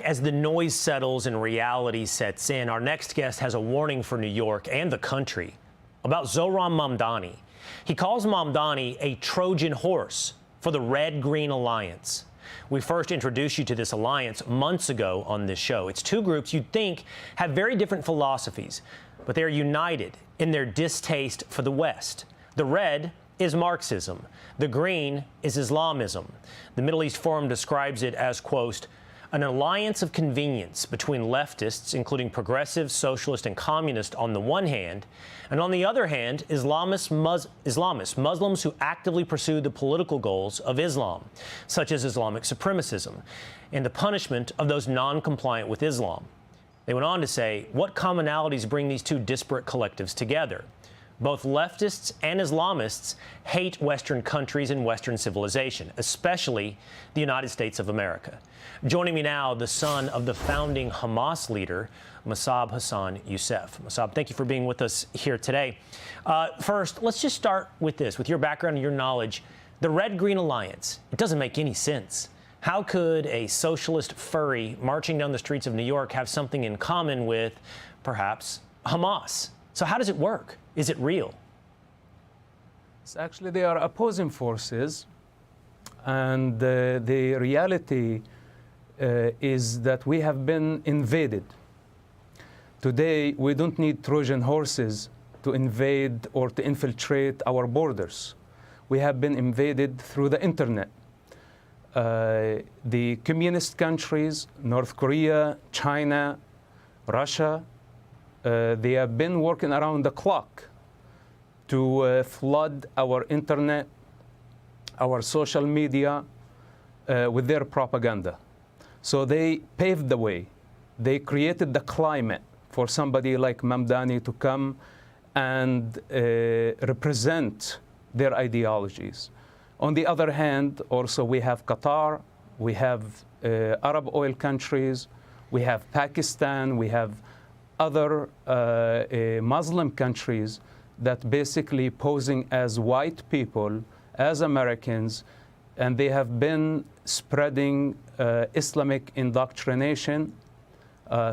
as the noise settles and reality sets in, our next guest has a warning for New York and the country about Zohran Mamdani. He calls Mamdani a Trojan horse for the Red-Green Alliance. We first introduced you to this alliance months ago on this show. It's two groups you'd think have very different philosophies, but they are united in their distaste for the West. The red is Marxism. The green is Islamism. The Middle East Forum describes it as, quote, an alliance of convenience between leftists, including progressive, socialist, and communist on the one hand, and on the other hand, Islamists, Muslims who actively pursue the political goals of Islam, such as Islamic supremacism, and the punishment of those non-compliant with Islam. They went on to say, what commonalities bring these two disparate collectives together? Both leftists and Islamists hate Western countries and Western civilization, especially the United States of America. Joining me now, the son of the founding Hamas leader, Mossab Hassan Youssef. Mossab, thank you for being with us here today. First, let's just start with this. With your background and your knowledge, the Red-Green Alliance, it doesn't make any sense. How could a socialist furry marching down the streets of New York have something in common with, perhaps, Hamas? So how does it work? Is it real? Actually, they are opposing forces, and the reality is that we have been invaded. Today, we don't need Trojan horses to invade or to infiltrate our borders. We have been invaded through the internet. The communist countries, North Korea, China, Russia, they have been working around the clock to flood our internet, our social media with their propaganda. So they paved the way. They created the climate for somebody like Mamdani to come and represent their ideologies. On the other hand, also we have Qatar, we have Arab oil countries, we have Pakistan, we have other Muslim countries that basically posing as white people, as Americans, and they have been spreading Islamic indoctrination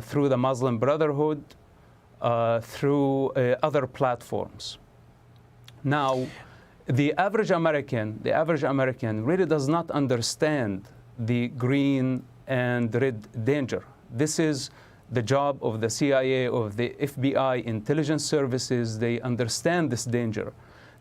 through the Muslim Brotherhood, through other platforms. Now, the average American really does not understand the green and red danger. This is the job of the CIA, of the FBI, intelligence services. They understand this danger.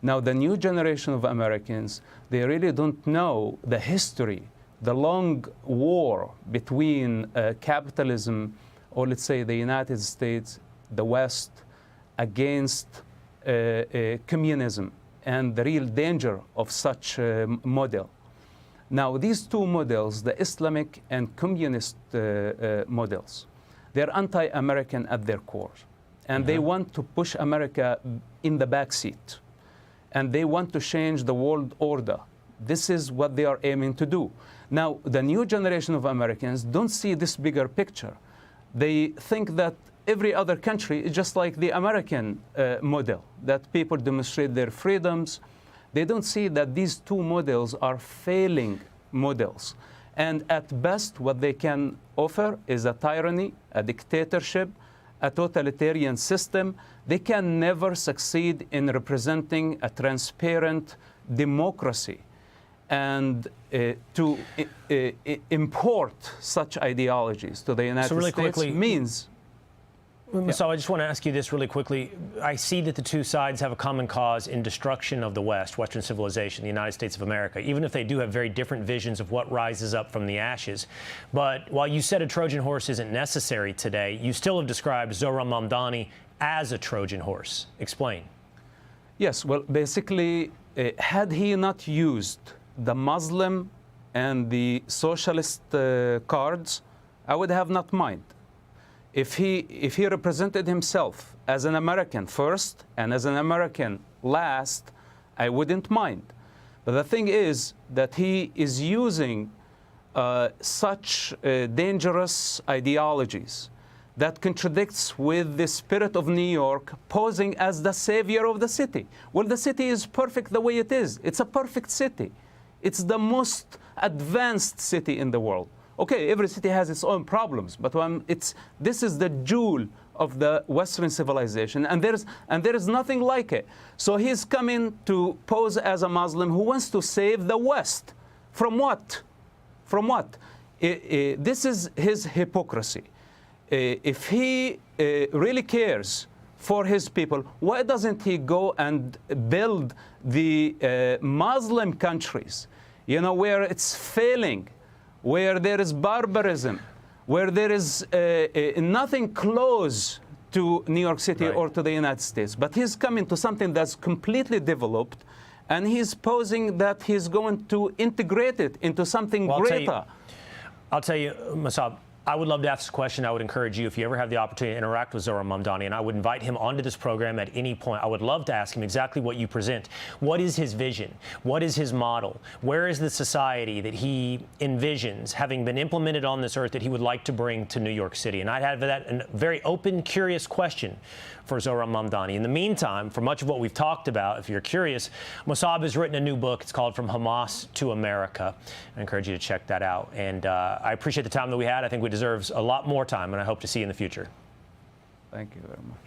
Now, the new generation of Americans, they really don't know the history, the long war between capitalism, or let's say the United States, the West, against communism, and the real danger of such a model. Now, these two models, the Islamic and communist models, they're anti-American at their core. And they want to push America in the backseat. And they want to change the world order. This is what they are aiming to do. Now, the new generation of Americans don't see this bigger picture. They think that every other country is just like the American model, that people demonstrate their freedoms. They don't see that these two models are failing models. And at best, what they can offer is a tyranny, a dictatorship, a totalitarian system. They can never succeed in representing a transparent democracy. And to import such ideologies to the United States means... So I just want to ask you this really quickly. I see that the two sides have a common cause in destruction of the West, Western civilization, the United States of America, even if they do have very different visions of what rises up from the ashes. But while you said a Trojan horse isn't necessary today, you still have described Zohran Mamdani as a Trojan horse. Explain. Yes, well, basically, had he not used the Muslim and the socialist cards, I would have not mind. If he represented himself as an American first and as an American last, I wouldn't mind. But the thing is that he is using such dangerous ideologies that contradicts with the spirit of New York, posing as the savior of the city. Well, the city is perfect the way it is. It's a perfect city. It's the most advanced city in the world. Okay, every city has its own problems, but this is the jewel of the Western civilization, and there is nothing like it. So he's coming to pose as a Muslim who wants to save the West. From what? From what? This is his hypocrisy. If he really cares for his people, why doesn't he go and build the Muslim countries, where it's failing, where there is barbarism, where there is nothing close to New York City or to the United States. But he's coming to something that's completely developed, and he's posing that he's going to integrate it into something greater. I'll tell you, Mossab, I would love to ask this question. I would encourage you, if you ever have the opportunity to interact with Zohran Mamdani, and I would invite him onto this program at any point. I would love to ask him exactly what you present. What is his vision? What is his model? Where is the society that he envisions having been implemented on this earth that he would like to bring to New York City? And I'd have that a very open, curious question for Zohran Mamdani. In the meantime, for much of what we've talked about, if you're curious, Mossab has written a new book. It's called From Hamas to America. I encourage you to check that out. And I appreciate the time that we had. I think we deserves a lot more time, and I hope to see you in the future. Thank you very much.